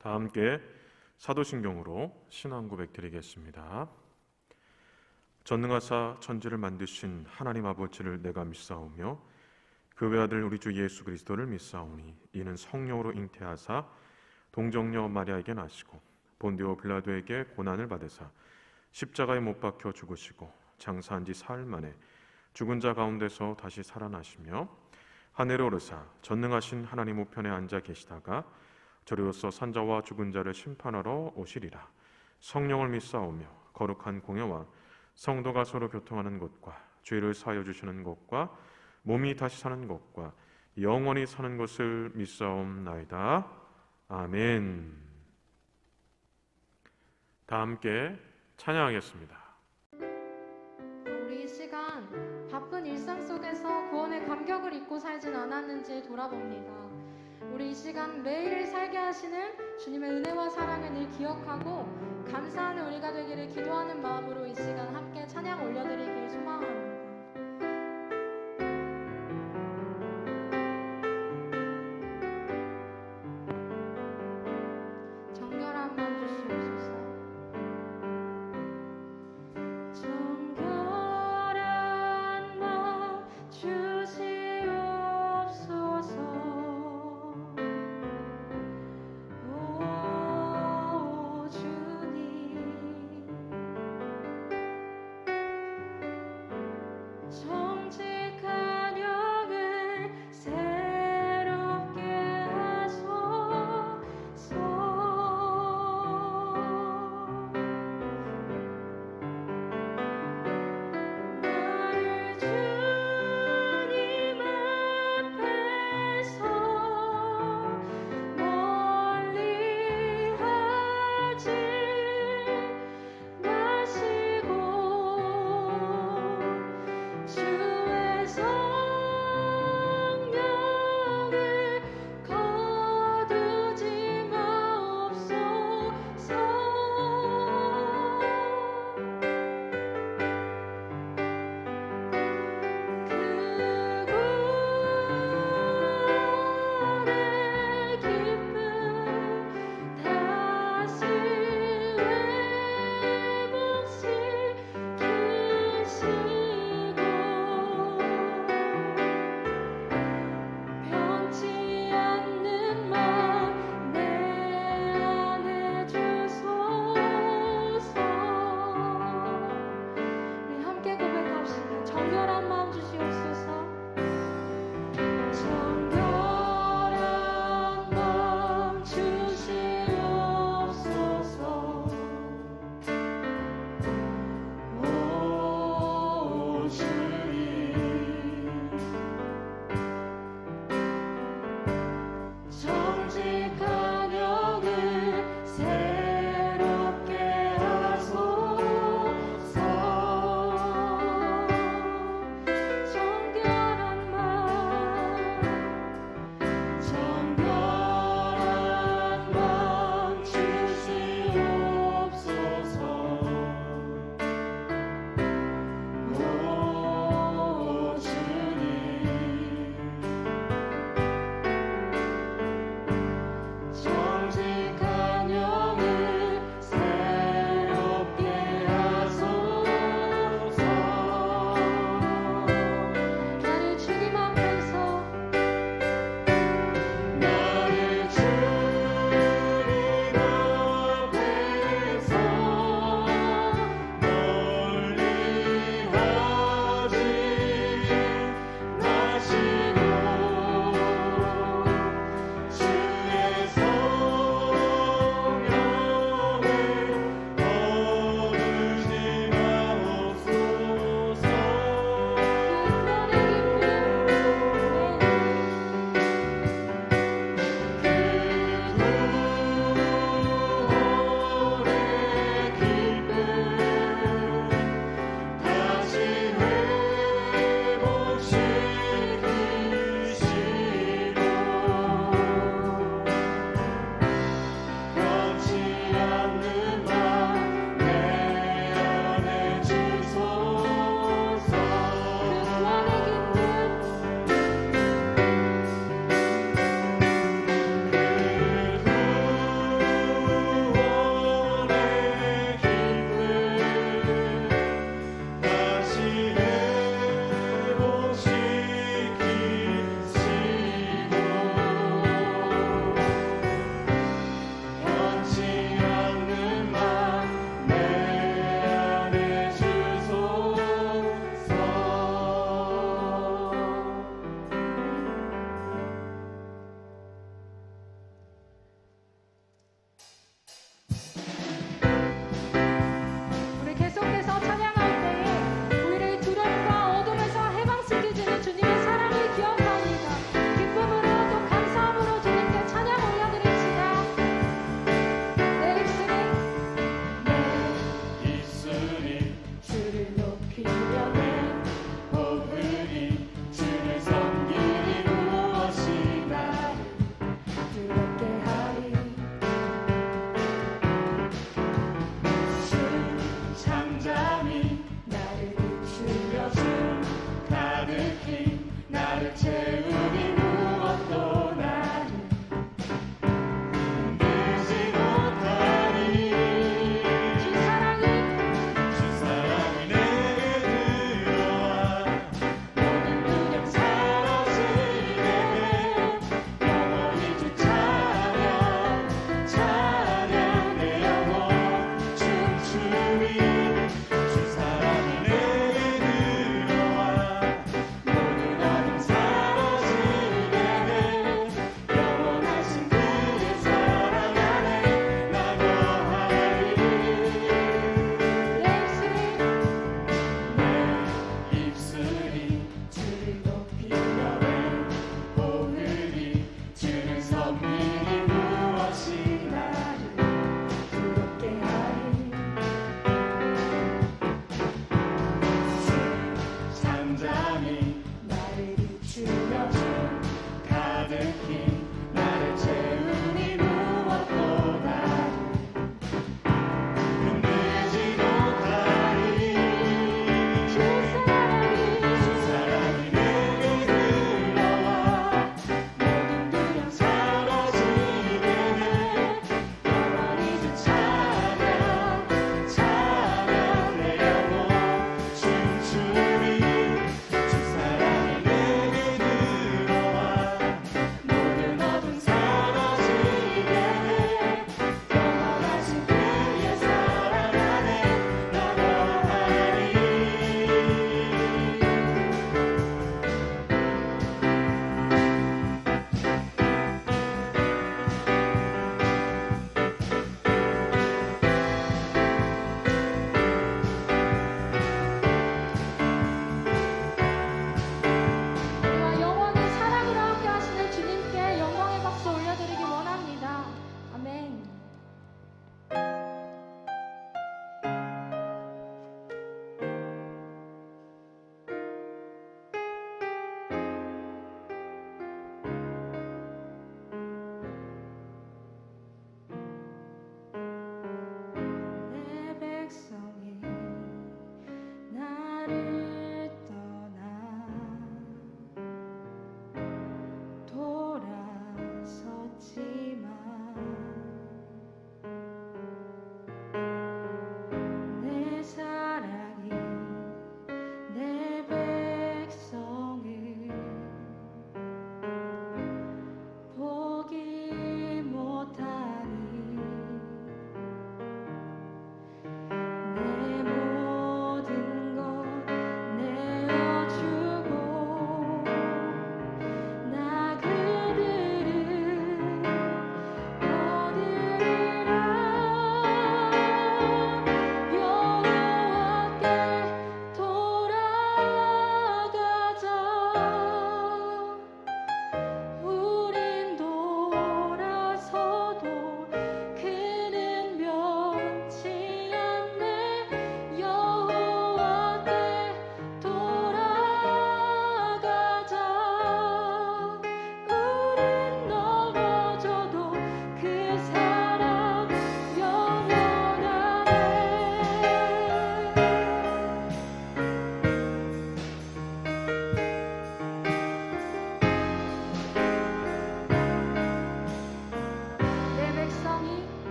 다 함께 사도신경으로 신앙 고백 드리겠습니다. 전능하사 천지를 만드신 하나님 아버지를 내가 믿사오며 그 외아들 우리 주 예수 그리스도를 믿사오니 이는 성령으로 잉태하사 동정녀 마리아에게 나시고 본디오 빌라도에게 고난을 받으사 십자가에 못 박혀 죽으시고 장사한 지 사흘 만에 죽은 자 가운데서 다시 살아나시며 하늘에 오르사 전능하신 하나님 우편에 앉아 계시다가 저리로서 산자와 죽은 자를 심판하러 오시리라. 성령을 믿사오며 거룩한 공예와 성도가 서로 교통하는 것과 죄를 사하여 주시는 것과 몸이 다시 사는 것과 영원히 사는 것을 믿사옵나이다. 아멘. 다 함께 찬양하겠습니다. 우리 이 시간 바쁜 일상 속에서 구원의 감격을 잊고 살진 않았는지 돌아봅니다. 우리 이 시간 매일을 살게 하시는 주님의 은혜와 사랑을 늘 기억하고 감사하는 우리가 되기를 기도하는 마음으로 이 시간 함께 찬양 올려드리길 소망합니다. 정결한 마음 주시옵소서. 정결한 마음 주시옵소서. 오 주님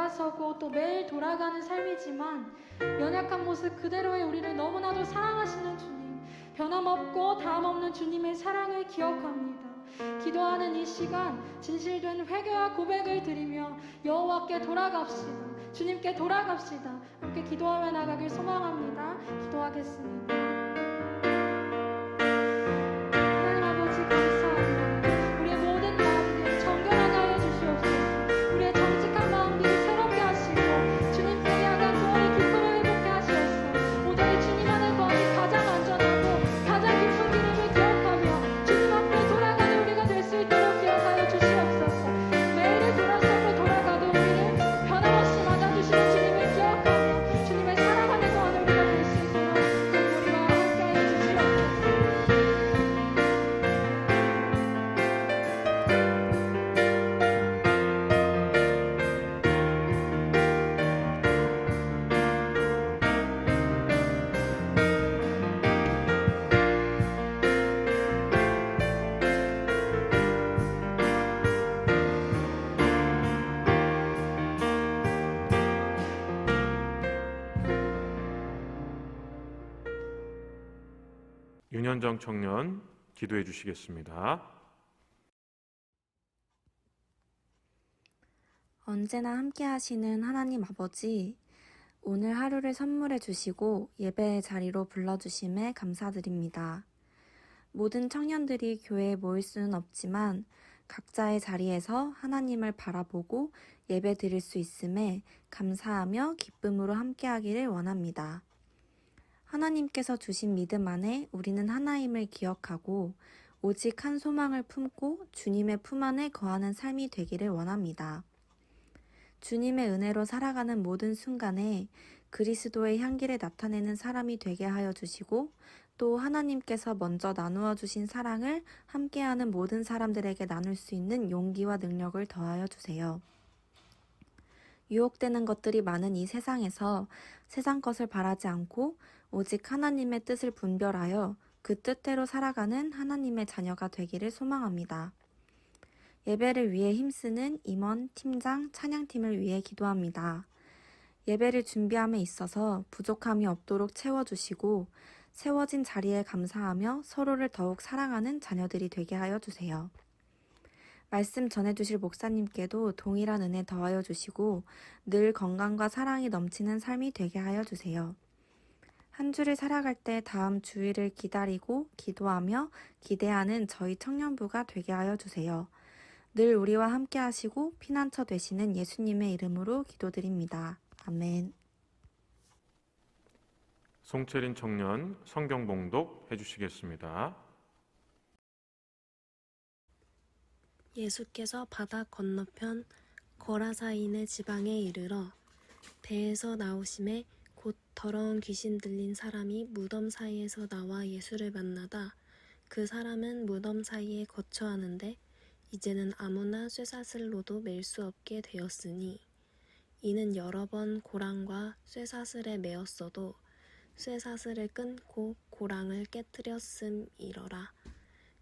돌아서고 또 매일 돌아가는 삶이지만 연약한 모습 그대로의 우리를 너무나도 사랑하시는 주님, 변함없고 다함없는 주님의 사랑을 기억합니다. 기도하는 이 시간 진실된 회개와 고백을 드리며 여호와께 돌아갑시다. 주님께 돌아갑시다. 함께 기도하며 나가길 소망합니다. 기도하겠습니다. 하나님 아버지 감사합니다. 우리의 모든 마음들 정결하게 하여 주시옵소서. 우리의 정직한 마음들을 새롭게 하시고 주님께 향한 구원의 기쁨을 회복케 하시옵소서. 오직 주님 안에 거하기 가장 안전하고 가장 기쁜 길임을 기억하며 주님 앞에 돌아가는 우리가 될 수 있도록 기억하여 주시옵소서. 매일을 돌아서고 돌아가도 우리를 변함없이 맞아주시는 주님을 기억하며 주님의 사랑 안에 거하는 우리가 될 수 있도록 우리와 함께하여 주시옵소서. 윤현정 청년 기도해 주시겠습니다. 언제나 함께 하시는 하나님 아버지, 오늘 하루를 선물해 주시고 예배의 자리로 불러주심에 감사드립니다. 모든 청년들이 교회에 모일 수는 없지만 각자의 자리에서 하나님을 바라보고 예배 드릴 수 있음에 감사하며 기쁨으로 함께 하기를 원합니다. 하나님께서 주신 믿음 안에 우리는 하나임을 기억하고 오직 한 소망을 품고 주님의 품 안에 거하는 삶이 되기를 원합니다. 주님의 은혜로 살아가는 모든 순간에 그리스도의 향기를 나타내는 사람이 되게 하여 주시고 또 하나님께서 먼저 나누어 주신 사랑을 함께하는 모든 사람들에게 나눌 수 있는 용기와 능력을 더하여 주세요. 유혹되는 것들이 많은 이 세상에서 세상 것을 바라지 않고 오직 하나님의 뜻을 분별하여 그 뜻대로 살아가는 하나님의 자녀가 되기를 소망합니다. 예배를 위해 힘쓰는 임원, 팀장, 찬양팀을 위해 기도합니다. 예배를 준비함에 있어서 부족함이 없도록 채워주시고 세워진 자리에 감사하며 서로를 더욱 사랑하는 자녀들이 되게 하여 주세요. 말씀 전해주실 목사님께도 동일한 은혜 더하여 주시고 늘 건강과 사랑이 넘치는 삶이 되게 하여 주세요. 한 주를 살아갈 때 다음 주일을 기다리고 기도하며 기대하는 저희 청년부가 되게 하여 주세요. 늘 우리와 함께 하시고 피난처 되시는 예수님의 이름으로 기도드립니다. 아멘. 송채린 청년 성경 봉독 해주시겠습니다. 예수께서 바다 건너편 거라사인의 지방에 이르러 배에서 나오심에 곧 더러운 귀신 들린 사람이 무덤 사이에서 나와 예수를 만나다 그 사람은 무덤 사이에 거처하는데 이제는 아무나 쇠사슬로도 맬 수 없게 되었으니 이는 여러 번 고랑과 쇠사슬에 매었어도 쇠사슬을 끊고 고랑을 깨뜨렸음이러라.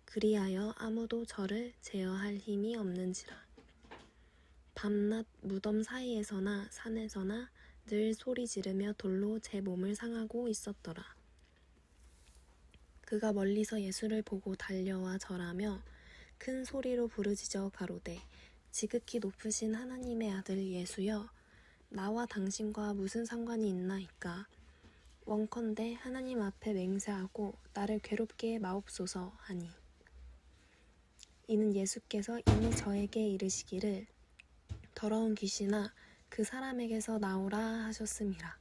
그리하여 아무도 저를 제어할 힘이 없는지라. 밤낮 무덤 사이에서나 산에서나 늘 소리 지르며 돌로 제 몸을 상하고 있었더라. 그가 멀리서 예수를 보고 달려와 절하며 큰 소리로 부르짖어 가로되 지극히 높으신 하나님의 아들 예수여 나와 당신과 무슨 상관이 있나이까. 원컨대 하나님 앞에 맹세하고 나를 괴롭게 마옵소서 하니 이는 예수께서 이미 저에게 이르시기를 더러운 귀신아 그 사람에게서 나오라 하셨음이라.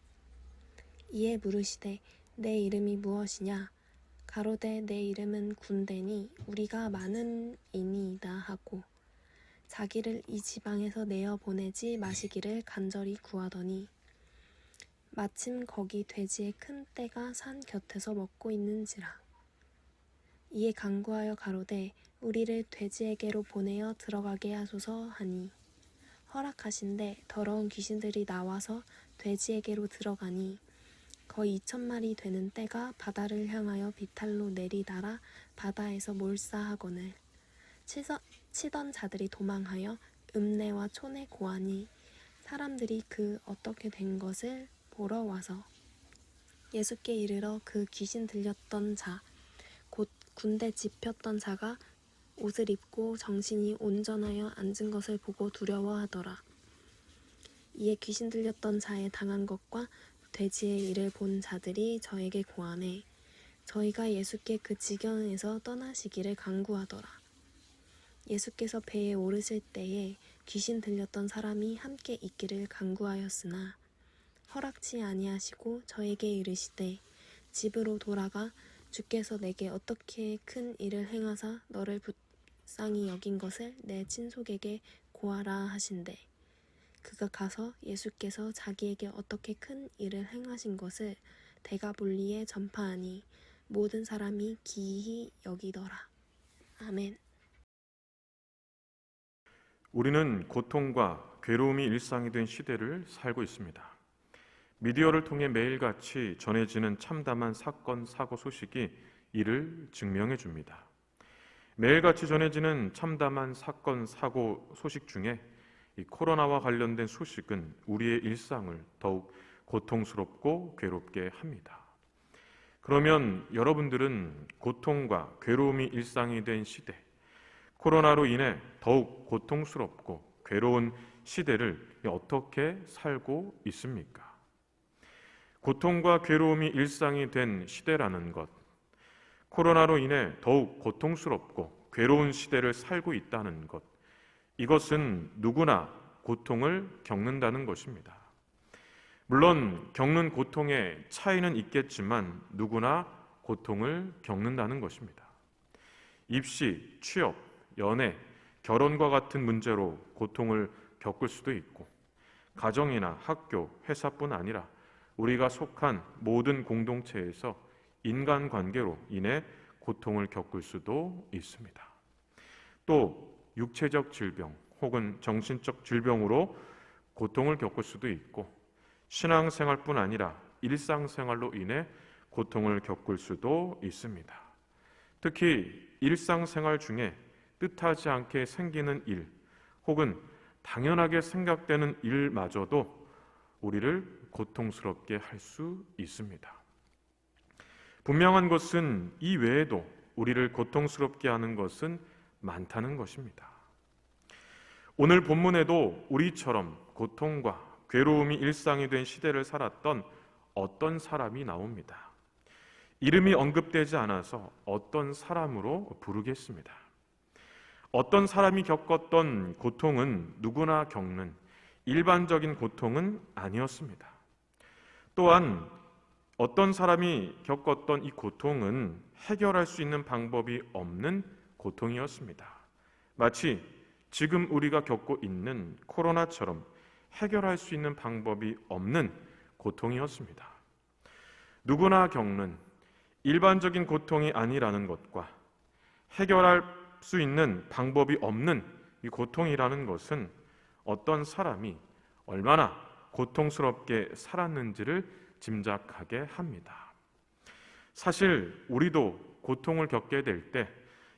이에 물으시되 내 이름이 무엇이냐. 가로되 내 이름은 군대니 우리가 많은 이니이다 하고 자기를 이 지방에서 내어 보내지 마시기를 간절히 구하더니 마침 거기 돼지의 큰 떼가 산 곁에서 먹고 있는지라. 이에 간구하여 가로되 우리를 돼지에게로 보내어 들어가게 하소서 하니 허락하신대 더러운 귀신들이 나와서 돼지에게로 들어가니 거의 2,000마리 되는 떼가 바다를 향하여 비탈로 내리달아 바다에서 몰사하거늘 치던 자들이 도망하여 읍내와 촌에 고하니 사람들이 그 어떻게 된 것을 보러 와서 예수께 이르러 그 귀신 들렸던 자, 곧 군대 집혔던 자가 옷을 입고 정신이 온전하여 앉은 것을 보고 두려워하더라. 이에 귀신 들렸던 자의 당한 것과 돼지의 일을 본 자들이 저에게 고하매 저희가 예수께 그 지경에서 떠나시기를 간구하더라. 예수께서 배에 오르실 때에 귀신 들렸던 사람이 함께 있기를 간구하였으나 허락치 아니하시고 저에게 이르시되 집으로 돌아가 주께서 내게 어떻게 큰 일을 행하사 너를 불쌍히 여긴 것을 내 친속에게 고하라 하신대. 그가 가서 예수께서 자기에게 어떻게 큰 일을 행하신 것을 데가볼리에 전파하니 모든 사람이 기이히 여기더라. 아멘. 우리는 고통과 괴로움이 일상이 된 시대를 살고 있습니다. 미디어를 통해 매일같이 전해지는 참담한 사건, 사고 소식이 이를 증명해 줍니다. 매일같이 전해지는 참담한 사건, 사고 소식 중에 이 코로나와 관련된 소식은 우리의 일상을 더욱 고통스럽고 괴롭게 합니다. 그러면 여러분들은 고통과 괴로움이 일상이 된 시대, 코로나로 인해 더욱 고통스럽고 괴로운 시대를 어떻게 살고 있습니까? 고통과 괴로움이 일상이 된 시대라는 것, 코로나로 인해 더욱 고통스럽고 괴로운 시대를 살고 있다는 것, 이것은 누구나 고통을 겪는다는 것입니다. 물론 겪는 고통에 차이는 있겠지만 누구나 고통을 겪는다는 것입니다. 입시, 취업, 연애, 결혼과 같은 문제로 고통을 겪을 수도 있고 가정이나 학교, 회사뿐 아니라 우리가 속한 모든 공동체에서 인간관계로 인해 고통을 겪을 수도 있습니다. 또 육체적 질병 혹은 정신적 질병으로 고통을 겪을 수도 있고 신앙생활뿐 아니라 일상생활로 인해 고통을 겪을 수도 있습니다. 특히 일상생활 중에 뜻하지 않게 생기는 일 혹은 당연하게 생각되는 일마저도 우리를 고통스럽게 할 수 있습니다. 분명한 것은 이 외에도 우리를 고통스럽게 하는 것은 많다는 것입니다. 오늘 본문에도 우리처럼 고통과 괴로움이 일상이 된 시대를 살았던 어떤 사람이 나옵니다. 이름이 언급되지 않아서 어떤 사람으로 부르겠습니다. 어떤 사람이 겪었던 고통은 누구나 겪는 일반적인 고통은 아니었습니다. 또한 어떤 사람이 겪었던 이 고통은 해결할 수 있는 방법이 없는 고통이었습니다. 마치 지금 우리가 겪고 있는 코로나처럼 해결할 수 있는 방법이 없는 고통이었습니다. 누구나 겪는 일반적인 고통이 아니라는 것과 해결할 수 있는 방법이 없는 이 고통이라는 것은 어떤 사람이 얼마나 고통스럽게 살았는지를 짐작하게 합니다. 사실 우리도 고통을 겪게 될 때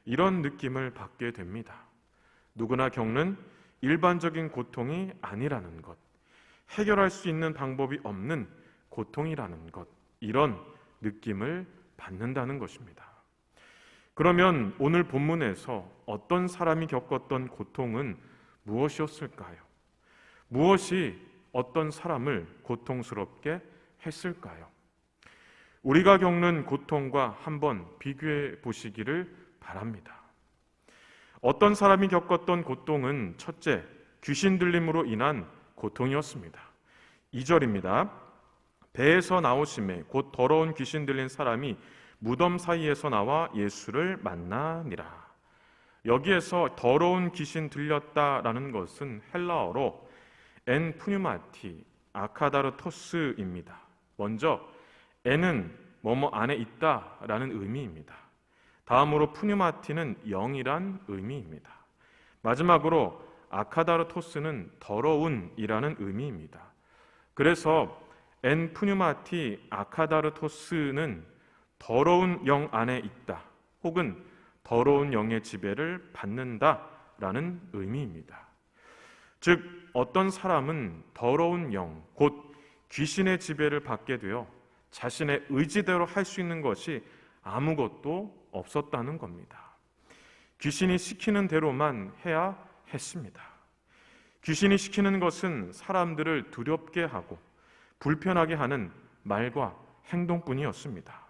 이런 느낌을 받게 됩니다. 누구나 겪는 일반적인 고통이 아니라는 것, 해결할 수 있는 방법이 없는 고통이라는 것, 이런 느낌을 받는다는 것입니다. 그러면 오늘 본문에서 어떤 사람이 겪었던 고통은 무엇이었을까요? 무엇이 어떤 사람을 고통스럽게 했을까요? 우리가 겪는 고통과 한번 비교해 보시기를 바랍니다. 어떤 사람이 겪었던 고통은 첫째, 귀신 들림으로 인한 고통이었습니다. 2절입니다. 배에서 나오심에 곧 더러운 귀신 들린 사람이 무덤 사이에서 나와 예수를 만나니라. 여기에서 더러운 귀신 들렸다라는 것은 헬라어로 엔 푸뉴마티 아카다르토스입니다. 먼저 엔은 뭐뭐 안에 있다라는 의미입니다. 다음으로 푸뉴마티는 영이란 의미입니다. 마지막으로 아카다르토스는 더러운이라는 의미입니다. 그래서 엔 푸뉴마티 아카다르토스는 더러운 영 안에 있다 혹은 더러운 영의 지배를 받는다라는 의미입니다. 즉 어떤 사람은 더러운 영, 곧 귀신의 지배를 받게 되어 자신의 의지대로 할 수 있는 것이 아무것도 없었다는 겁니다. 귀신이 시키는 대로만 해야 했습니다. 귀신이 시키는 것은 사람들을 두렵게 하고 불편하게 하는 말과 행동뿐이었습니다.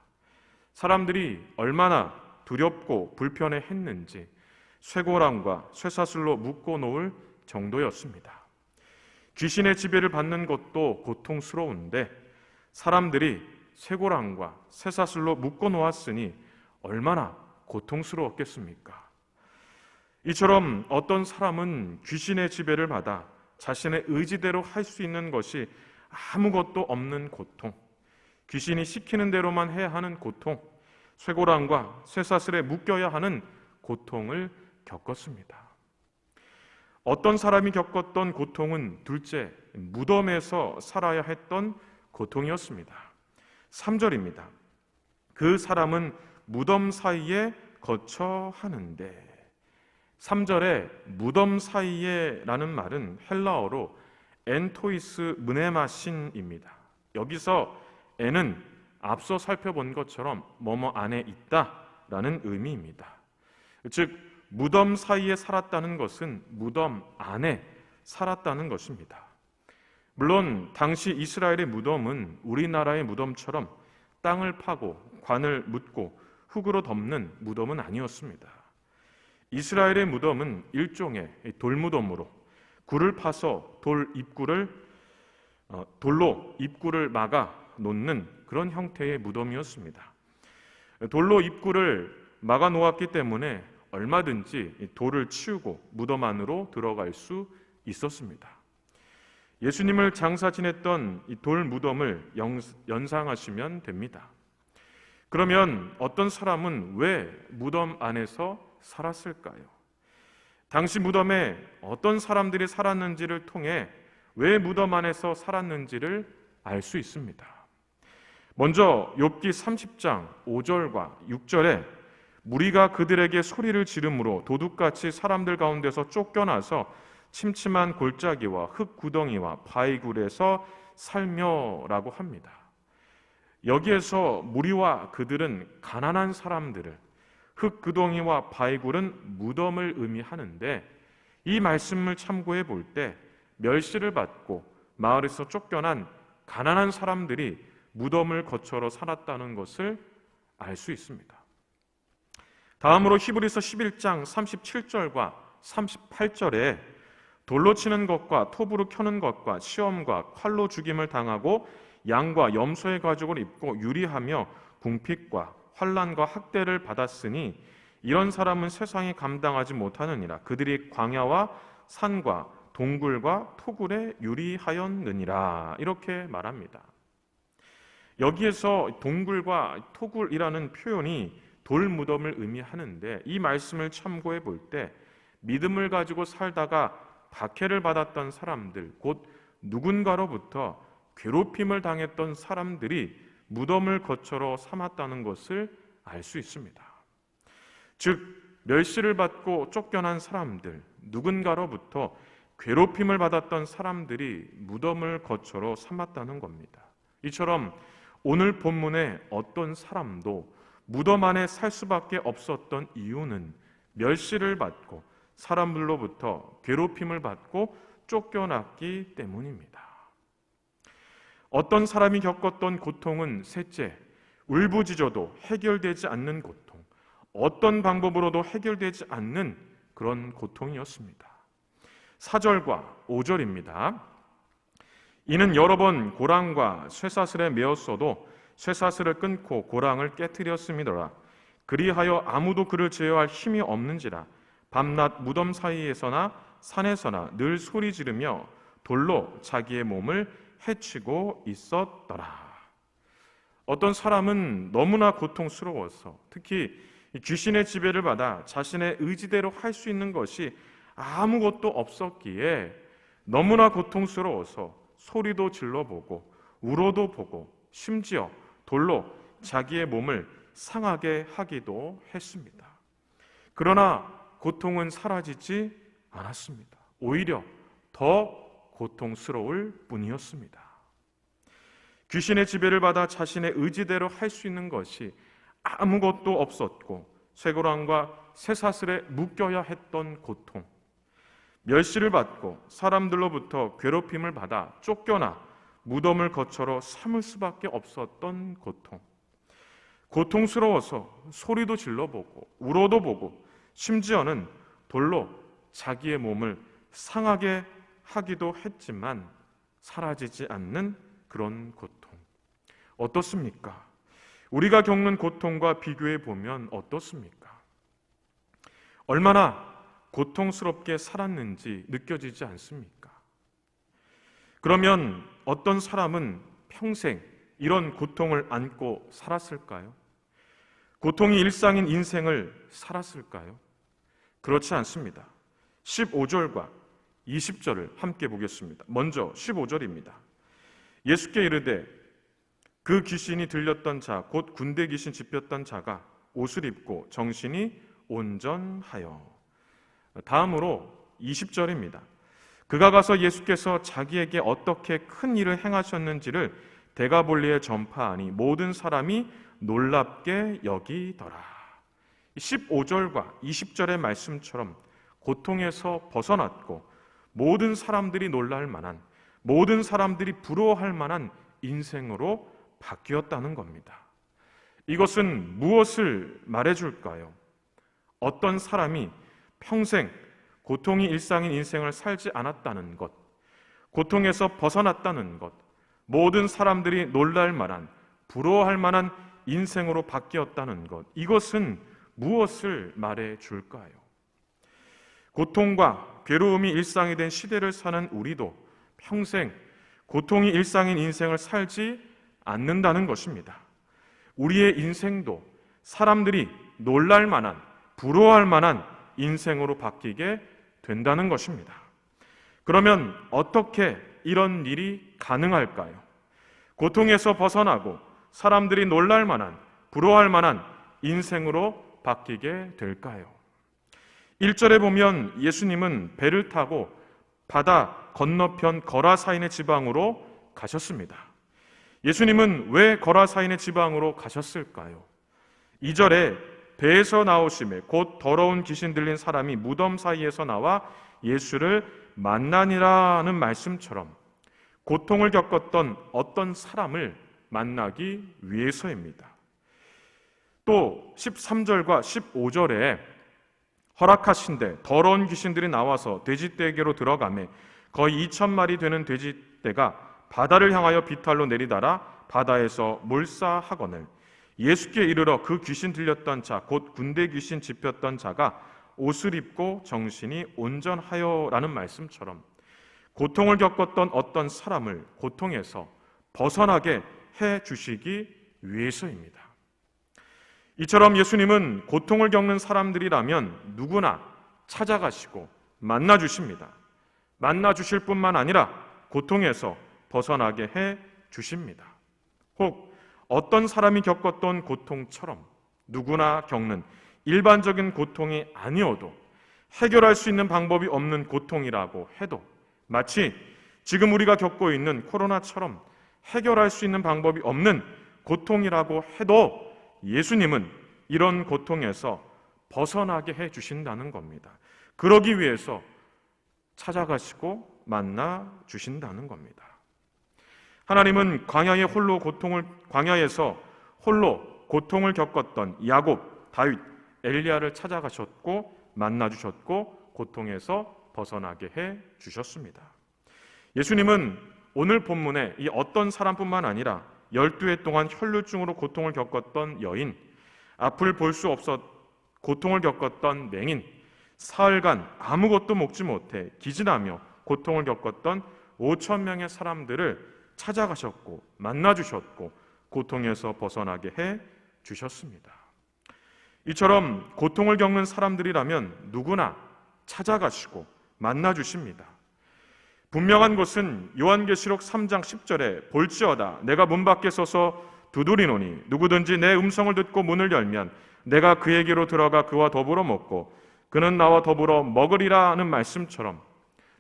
사람들이 얼마나 두렵고 불편해했는지 쇠고랑과 쇠사슬로 묶어 놓을 정도였습니다. 귀신의 지배를 받는 것도 고통스러운데 사람들이 쇠고랑과 쇠사슬로 묶어 놓았으니 얼마나 고통스러웠겠습니까? 이처럼 어떤 사람은 귀신의 지배를 받아 자신의 의지대로 할 수 있는 것이 아무것도 없는 고통, 귀신이 시키는 대로만 해야 하는 고통, 쇠고랑과 쇠사슬에 묶여야 하는 고통을 겪었습니다. 어떤 사람이 겪었던 고통은 둘째, 무덤에서 살아야 했던 고통이었습니다. 3절입니다. 그 사람은 무덤 사이에 거처 하는데, 3절에 무덤 사이에 라는 말은 헬라어로 엔토이스 문에마신입니다. 여기서 엔은 앞서 살펴본 것처럼 뭐뭐 안에 있다라는 의미입니다. 즉 무덤 사이에 살았다는 것은 무덤 안에 살았다는 것입니다. 물론 당시 이스라엘의 무덤은 우리나라의 무덤처럼 땅을 파고 관을 묻고 흙으로 덮는 무덤은 아니었습니다. 이스라엘의 무덤은 일종의 돌무덤으로 굴을 파서 돌로 입구를 막아 놓는 그런 형태의 무덤이었습니다. 돌로 입구를 막아 놓았기 때문에 얼마든지 돌을 치우고 무덤 안으로 들어갈 수 있었습니다. 예수님을 장사 지냈던 이 돌 무덤을 연상하시면 됩니다. 그러면 어떤 사람은 왜 무덤 안에서 살았을까요? 당시 무덤에 어떤 사람들이 살았는지를 통해 왜 무덤 안에서 살았는지를 알 수 있습니다. 먼저 욥기 30장 5절과 6절에 무리가 그들에게 소리를 지르므로 도둑같이 사람들 가운데서 쫓겨나서 침침한 골짜기와 흙구덩이와 바위굴에서 살며라고 합니다. 여기에서 무리와 그들은 가난한 사람들을, 흙구덩이와 바위굴은 무덤을 의미하는데, 이 말씀을 참고해 볼 때 멸시를 받고 마을에서 쫓겨난 가난한 사람들이 무덤을 거처로 살았다는 것을 알 수 있습니다. 다음으로 히브리서 11장 37절과 38절에 돌로 치는 것과 톱으로 켜는 것과 시험과 칼로 죽임을 당하고 양과 염소의 가죽을 입고 유리하며 궁핍과 환난과 학대를 받았으니 이런 사람은 세상이 감당하지 못하느니라. 그들이 광야와 산과 동굴과 토굴에 유리하였느니라. 이렇게 말합니다. 여기에서 동굴과 토굴이라는 표현이 돌무덤을 의미하는데, 이 말씀을 참고해 볼 때 믿음을 가지고 살다가 박해를 받았던 사람들, 곧 누군가로부터 괴롭힘을 당했던 사람들이 무덤을 거처로 삼았다는 것을 알 수 있습니다. 즉 멸시를 받고 쫓겨난 사람들, 누군가로부터 괴롭힘을 받았던 사람들이 무덤을 거처로 삼았다는 겁니다. 이처럼 오늘 본문의 어떤 사람도 무덤 안에 살 수밖에 없었던 이유는 멸시를 받고 사람들로부터 괴롭힘을 받고 쫓겨났기 때문입니다. 어떤 사람이 겪었던 고통은 셋째, 울부짖어도 해결되지 않는 고통, 어떤 방법으로도 해결되지 않는 그런 고통이었습니다. 4절과 5절입니다. 이는 여러 번 고랑과 쇠사슬에 메었어도 쇠사슬을 끊고 고랑을 깨뜨렸음이더라. 그리하여 아무도 그를 제어할 힘이 없는지라. 밤낮 무덤 사이에서나 산에서나 늘 소리 지르며 돌로 자기의 몸을 해치고 있었더라. 어떤 사람은 너무나 고통스러워서, 특히 귀신의 지배를 받아 자신의 의지대로 할 수 있는 것이 아무것도 없었기에 너무나 고통스러워서 소리도 질러보고 울어도 보고 심지어 돌로 자기의 몸을 상하게 하기도 했습니다. 그러나 고통은 사라지지 않았습니다. 오히려 더 고통스러울 뿐이었습니다. 귀신의 지배를 받아 자신의 의지대로 할 수 있는 것이 아무것도 없었고 쇠고랑과 쇠사슬에 묶여야 했던 고통, 멸시를 받고 사람들로부터 괴롭힘을 받아 쫓겨나 무덤을 거처로 삼을 수밖에 없었던 고통, 고통스러워서 소리도 질러보고 울어도 보고 심지어는 돌로 자기의 몸을 상하게 하기도 했지만 사라지지 않는 그런 고통. 어떻습니까? 우리가 겪는 고통과 비교해 보면 어떻습니까? 얼마나 고통스럽게 살았는지 느껴지지 않습니까? 그러면 어떤 사람은 평생 이런 고통을 안고 살았을까요? 고통이 일상인 인생을 살았을까요? 그렇지 않습니다. 15절과 20절을 함께 보겠습니다. 먼저 15절입니다. 예수께 이르되 그 귀신이 들렸던 자, 곧 군대 귀신 집혔던 자가 옷을 입고 정신이 온전하여. 다음으로 20절입니다. 그가 가서 예수께서 자기에게 어떻게 큰 일을 행하셨는지를 데가볼리에 전파하니 모든 사람이 놀랍게 여기더라. 15절과 20절의 말씀처럼 고통에서 벗어났고 모든 사람들이 놀랄 만한, 모든 사람들이 부러워할 만한 인생으로 바뀌었다는 겁니다. 이것은 무엇을 말해줄까요? 어떤 사람이 평생 고통이 일상인 인생을 살지 않았다는 것, 고통에서 벗어났다는 것, 모든 사람들이 놀랄 만한, 부러워할 만한 인생으로 바뀌었다는 것, 이것은 무엇을 말해줄까요? 고통과 괴로움이 일상이 된 시대를 사는 우리도 평생 고통이 일상인 인생을 살지 않는다는 것입니다. 우리의 인생도 사람들이 놀랄 만한, 부러워할 만한 인생으로 바뀌게 된다는 것입니다. 그러면 어떻게 이런 일이 가능할까요? 고통에서 벗어나고 사람들이 놀랄 만한, 부러워할 만한 인생으로 바뀌게 될까요? 1절에 보면 예수님은 배를 타고 바다 건너편 거라사인의 지방으로 가셨습니다. 예수님은 왜 거라사인의 지방으로 가셨을까요? 2절에 배에서 나오심에 곧 더러운 귀신 들린 사람이 무덤 사이에서 나와 예수를 만나니라는 말씀처럼 고통을 겪었던 어떤 사람을 만나기 위해서입니다. 또 13절과 15절에 허락하신데 더러운 귀신들이 나와서 돼지떼에게로 들어가매 거의 2,000마리 되는 돼지떼가 바다를 향하여 비탈로 내리달아 바다에서 몰사하거늘 예수께 이르러 그 귀신 들렸던 자 곧 군대 귀신 집혔던 자가 옷을 입고 정신이 온전하여라는 말씀처럼 고통을 겪었던 어떤 사람을 고통에서 벗어나게 해 주시기 위해서입니다. 이처럼 예수님은 고통을 겪는 사람들이라면 누구나 찾아가시고 만나 주십니다. 만나 주실 뿐만 아니라 고통에서 벗어나게 해 주십니다. 혹 어떤 사람이 겪었던 고통처럼 누구나 겪는 일반적인 고통이 아니어도 해결할 수 있는 방법이 없는 고통이라고 해도 마치 지금 우리가 겪고 있는 코로나처럼 해결할 수 있는 방법이 없는 고통이라고 해도 예수님은 이런 고통에서 벗어나게 해 주신다는 겁니다. 그러기 위해서 찾아가시고 만나 주신다는 겁니다. 하나님은 광야에서 홀로 고통을 겪었던 야곱, 다윗, 엘리야를 찾아가셨고 만나 주셨고 고통에서 벗어나게 해 주셨습니다. 예수님은 오늘 본문에 이 어떤 사람뿐만 아니라 12해 동안 혈루증으로 고통을 겪었던 여인, 앞을 볼 수 없어 고통을 겪었던 맹인, 사흘간 아무것도 먹지 못해 기진하며 고통을 겪었던 5,000명의 사람들을 찾아가셨고 만나 주셨고 고통에서 벗어나게 해 주셨습니다. 이처럼 고통을 겪는 사람들이라면 누구나 찾아가시고 만나 주십니다. 분명한 것은 요한계시록 3장 10절에 볼지어다 내가 문 밖에 서서 두드리노니 누구든지 내 음성을 듣고 문을 열면 내가 그에게로 들어가 그와 더불어 먹고 그는 나와 더불어 먹으리라는 말씀처럼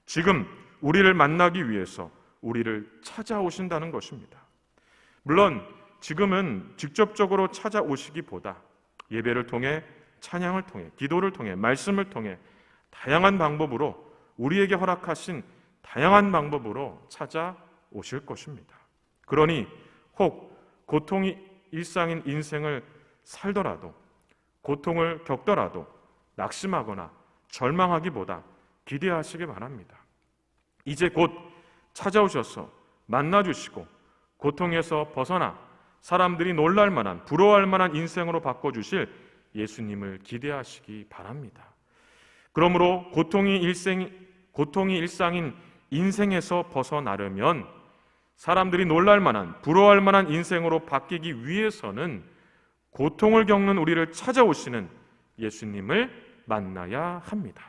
지금 우리를 만나기 위해서 우리를 찾아오신다는 것입니다. 물론 지금은 직접적으로 찾아오시기보다 예배를 통해, 찬양을 통해, 기도를 통해, 말씀을 통해 다양한 방법으로, 우리에게 허락하신 다양한 방법으로 찾아오실 것입니다. 그러니 혹 고통이 일상인 인생을 살더라도, 고통을 겪더라도 낙심하거나 절망하기보다 기대하시기 바랍니다. 이제 곧 찾아오셔서 만나주시고 고통에서 벗어나 사람들이 놀랄 만한, 부러워할 만한 인생으로 바꿔주실 예수님을 기대하시기 바랍니다. 그러므로 고통이 일상인 인생에서 벗어나려면, 사람들이 놀랄 만한, 부러워할 만한 인생으로 바뀌기 위해서는 고통을 겪는 우리를 찾아오시는 예수님을 만나야 합니다.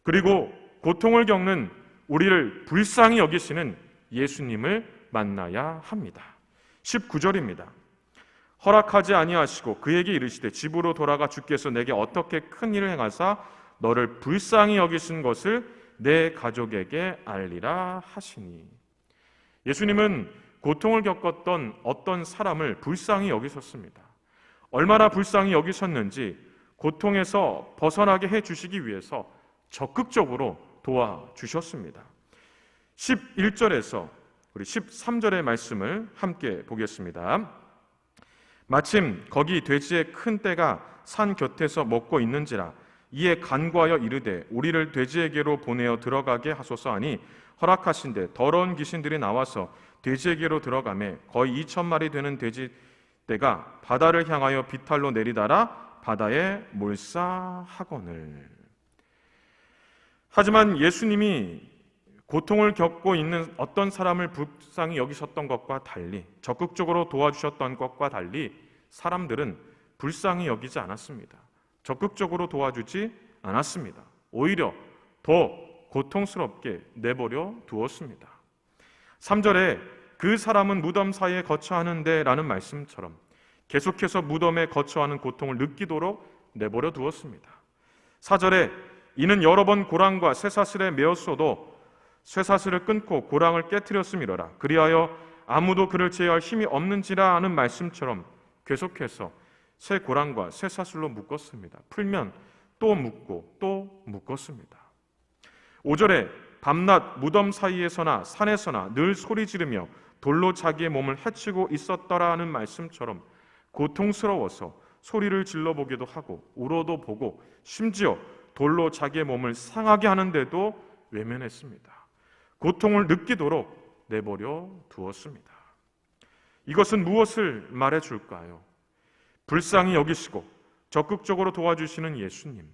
그리고 고통을 겪는 우리를 불쌍히 여기시는 예수님을 만나야 합니다. 19절입니다. 허락하지 아니하시고 그에게 이르시되 집으로 돌아가 주께서 내게 어떻게 큰 일을 행하사 너를 불쌍히 여기신 것을 내 가족에게 알리라 하시니. 예수님은 고통을 겪었던 어떤 사람을 불쌍히 여기셨습니다. 얼마나 불쌍히 여기셨는지 고통에서 벗어나게 해주시기 위해서 적극적으로 도와주셨습니다. 11절에서 우리 13절의 말씀을 함께 보겠습니다. 마침 거기 돼지의 큰 떼가 산 곁에서 먹고 있는지라 이에 간구하여 이르되 우리를 돼지에게로 보내어 들어가게 하소서 하니 허락하신대 더러운 귀신들이 나와서 돼지에게로 들어가매 거의 2,000마리 되는 돼지떼가 바다를 향하여 비탈로 내리다라 바다에 몰사하거늘. 하지만 예수님이 고통을 겪고 있는 어떤 사람을 불쌍히 여기셨던 것과 달리, 적극적으로 도와주셨던 것과 달리 사람들은 불쌍히 여기지 않았습니다. 적극적으로 도와주지 않았습니다. 오히려 더 고통스럽게 내버려 두었습니다. 3절에 그 사람은 무덤 사이에 거처하는데 라는 말씀처럼 계속해서 무덤에 거처하는 고통을 느끼도록 내버려 두었습니다. 4절에 이는 여러 번 고랑과 쇠사슬에 메었어도 쇠사슬을 끊고 고랑을 깨뜨렸음이로라. 그리하여 아무도 그를 제어할 힘이 없는지라 하는 말씀처럼 계속해서 새 고랑과 쇠사슬로 묶었습니다. 풀면 또 묶고 또 묶었습니다. 5절에 밤낮 무덤 사이에서나 산에서나 늘 소리 지르며 돌로 자기의 몸을 해치고 있었더라 하는 말씀처럼 고통스러워서 소리를 질러보기도 하고 울어도 보고 심지어 돌로 자기의 몸을 상하게 하는데도 외면했습니다. 고통을 느끼도록 내버려 두었습니다. 이것은 무엇을 말해줄까요? 불쌍히 여기시고 적극적으로 도와주시는 예수님,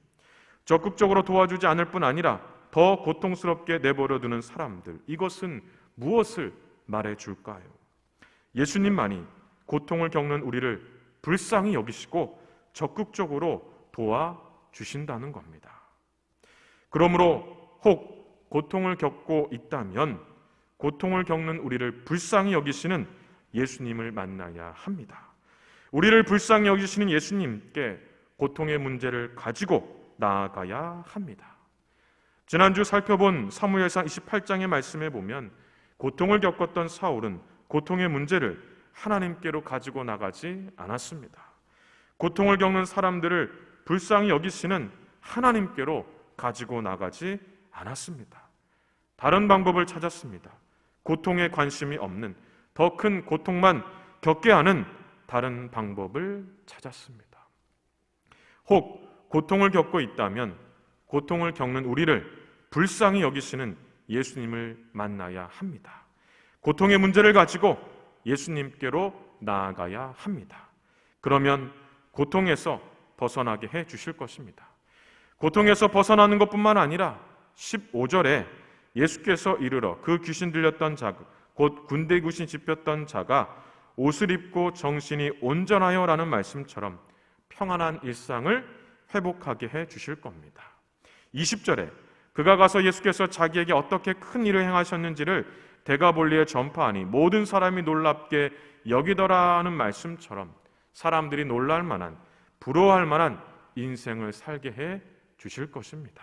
적극적으로 도와주지 않을 뿐 아니라 더 고통스럽게 내버려 두는 사람들, 이것은 무엇을 말해줄까요? 예수님만이 고통을 겪는 우리를 불쌍히 여기시고 적극적으로 도와주신다는 겁니다. 그러므로 혹 고통을 겪고 있다면 고통을 겪는 우리를 불쌍히 여기시는 예수님을 만나야 합니다. 우리를 불쌍히 여기시는 예수님께 고통의 문제를 가지고 나아가야 합니다. 지난주 살펴본 사무엘상 28장의 말씀에 보면 고통을 겪었던 사울은 고통의 문제를 하나님께로 가지고 나가지 않았습니다. 고통을 겪는 사람들을 불쌍히 여기시는 하나님께로 가지고 나가지 않았습니다. 다른 방법을 찾았습니다. 고통에 관심이 없는, 더 큰 고통만 겪게 하는 다른 방법을 찾았습니다. 혹 고통을 겪고 있다면 고통을 겪는 우리를 불쌍히 여기시는 예수님을 만나야 합니다. 고통의 문제를 가지고 예수님께로 나아가야 합니다. 그러면 고통에서 벗어나게 해 주실 것입니다. 고통에서 벗어나는 것뿐만 아니라 15절에 예수께서 이르러 그 귀신 들렸던 자, 곧 군대 귀신 짚혔던 자가 옷을 입고 정신이 온전하여 라는 말씀처럼 평안한 일상을 회복하게 해 주실 겁니다. 20절에 그가 가서 예수께서 자기에게 어떻게 큰 일을 행하셨는지를 데가볼리에 전파하니 모든 사람이 놀랍게 여기더라는 말씀처럼 사람들이 놀랄 만한, 부러워할 만한 인생을 살게 해 주실 것입니다.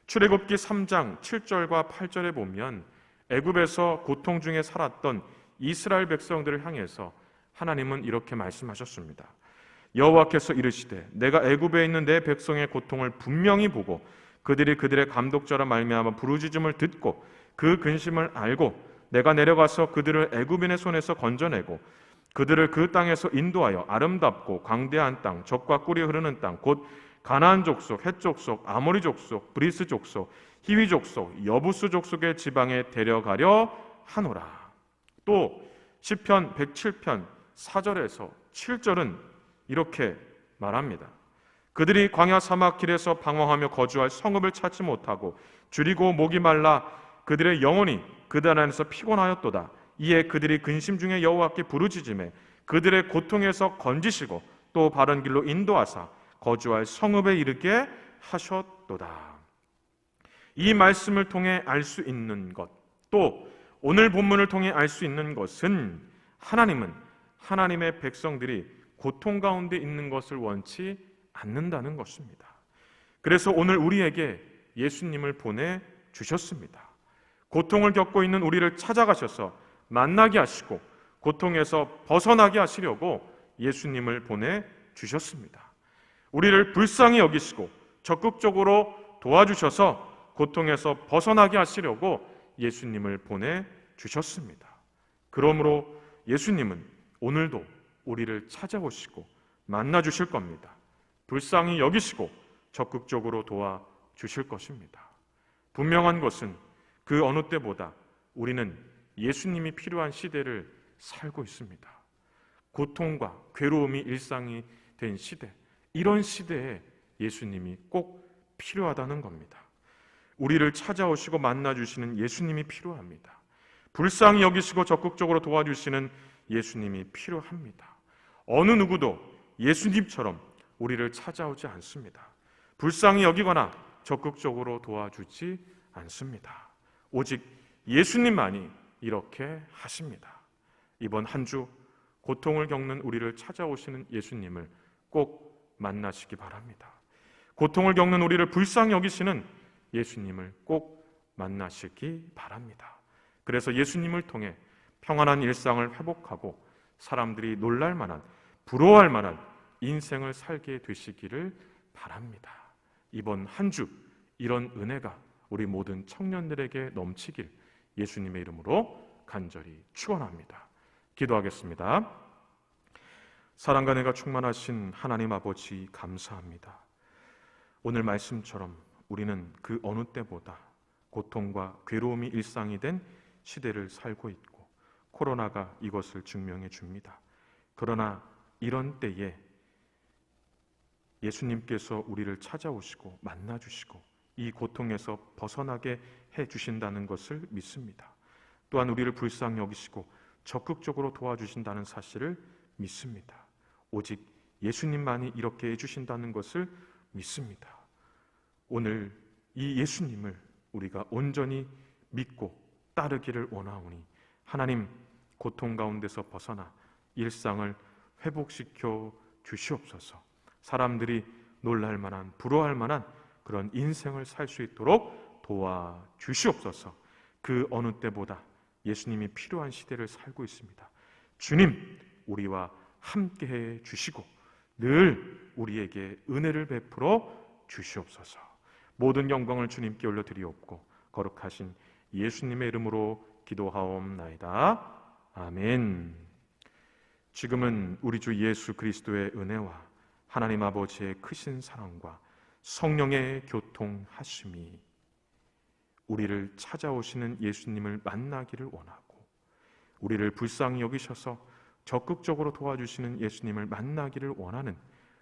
출애굽기 3장 7절과 8절에 보면 애굽에서 고통 중에 살았던 이스라엘 백성들을 향해서 하나님은 이렇게 말씀하셨습니다. 여호와께서 이르시되 내가 애굽에 있는 내 백성의 고통을 분명히 보고 그들이 그들의 감독자라 말미암아 부르짖음을 듣고 그 근심을 알고 내가 내려가서 그들을 애굽인의 손에서 건져내고 그들을 그 땅에서 인도하여 아름답고 광대한 땅, 젖과 꿀이 흐르는 땅, 곧 가나안 족속, 헷 족속, 아모리 족속, 브리스 족속, 히위 족속, 여부스 족속의 지방에 데려가려 하노라. 또 시편 107편 4절에서 7절은 이렇게 말합니다. 그들이 광야 사막 길에서 방황하며 거주할 성읍을 찾지 못하고 줄이고 목이 말라 그들의 영혼이 그들 안에서 피곤하였도다. 이에 그들이 근심 중에 여호와께 부르짖으매 그들의 고통에서 건지시고 또 바른 길로 인도하사 거주할 성읍에 이르게 하셨도다. 이 말씀을 통해 알 수 있는 것, 또 오늘 본문을 통해 알 수 있는 것은 하나님은 하나님의 백성들이 고통 가운데 있는 것을 원치 않는다는 것입니다. 그래서 오늘 우리에게 예수님을 보내주셨습니다. 고통을 겪고 있는 우리를 찾아가셔서 만나게 하시고 고통에서 벗어나게 하시려고 예수님을 보내주셨습니다. 우리를 불쌍히 여기시고 적극적으로 도와주셔서 고통에서 벗어나게 하시려고 예수님을 보내주셨습니다. 그러므로 예수님은 오늘도 우리를 찾아오시고 만나주실 겁니다. 불쌍히 여기시고 적극적으로 도와주실 것입니다. 분명한 것은 그 어느 때보다 우리는 예수님이 필요한 시대를 살고 있습니다. 고통과 괴로움이 일상이 된 시대, 이런 시대에 예수님이 꼭 필요하다는 겁니다. 우리를 찾아오시고 만나주시는 예수님이 필요합니다. 불쌍히 여기시고 적극적으로 도와주시는 예수님이 필요합니다. 어느 누구도 예수님처럼 우리를 찾아오지 않습니다. 불쌍히 여기거나 적극적으로 도와주지 않습니다. 오직 예수님만이 이렇게 하십니다. 이번 한 주 고통을 겪는 우리를 찾아오시는 예수님을 꼭 만나시기 바랍니다. 고통을 겪는 우리를 불쌍히 여기시는 예수님을 꼭 만나시기 바랍니다. 그래서 예수님을 통해 평안한 일상을 회복하고 사람들이 놀랄 만한, 부러워할 만한 인생을 살게 되시기를 바랍니다. 이번 한 주 이런 은혜가 우리 모든 청년들에게 넘치길 예수님의 이름으로 간절히 축원합니다. 기도하겠습니다. 사랑과 은혜가 충만하신 하나님 아버지 감사합니다. 오늘 말씀처럼 우리는 그 어느 때보다 고통과 괴로움이 일상이 된 시대를 살고 있고 코로나가 이것을 증명해 줍니다. 그러나 이런 때에 예수님께서 우리를 찾아오시고 만나주시고 이 고통에서 벗어나게 해주신다는 것을 믿습니다. 또한 우리를 불쌍히 여기시고 적극적으로 도와주신다는 사실을 믿습니다. 오직 예수님만이 이렇게 해주신다는 것을 믿습니다. 오늘 이 예수님을 우리가 온전히 믿고 따르기를 원하오니 하나님 고통 가운데서 벗어나 일상을 회복시켜 주시옵소서. 사람들이 놀랄 만한, 부러워할 만한 그런 인생을 살 수 있도록 도와주시옵소서. 그 어느 때보다 예수님이 필요한 시대를 살고 있습니다. 주님, 우리와 함께해 주시고 늘 우리에게 은혜를 베풀어 주시옵소서. 모든 영광을 주님께 올려드리옵고 거룩하신 예수님의 이름으로 기도하옵나이다. 아멘. 지금은 우리 주 예수 그리스도의 은혜와 하나님 아버지의 크신 사랑과 성령의 교통하심이 우리를 찾아오시는 예수님을 만나기를 원하고 우리를 불쌍히 여기셔서 적극적으로 도와주시는 예수님을 만나기를 원하는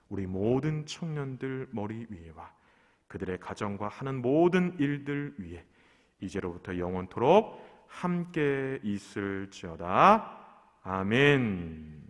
우리 모든 청년들 머리 위에와 그들의 가정과 하는 모든 일들 위에 이제로부터 영원토록 함께 있을지어다. 아멘.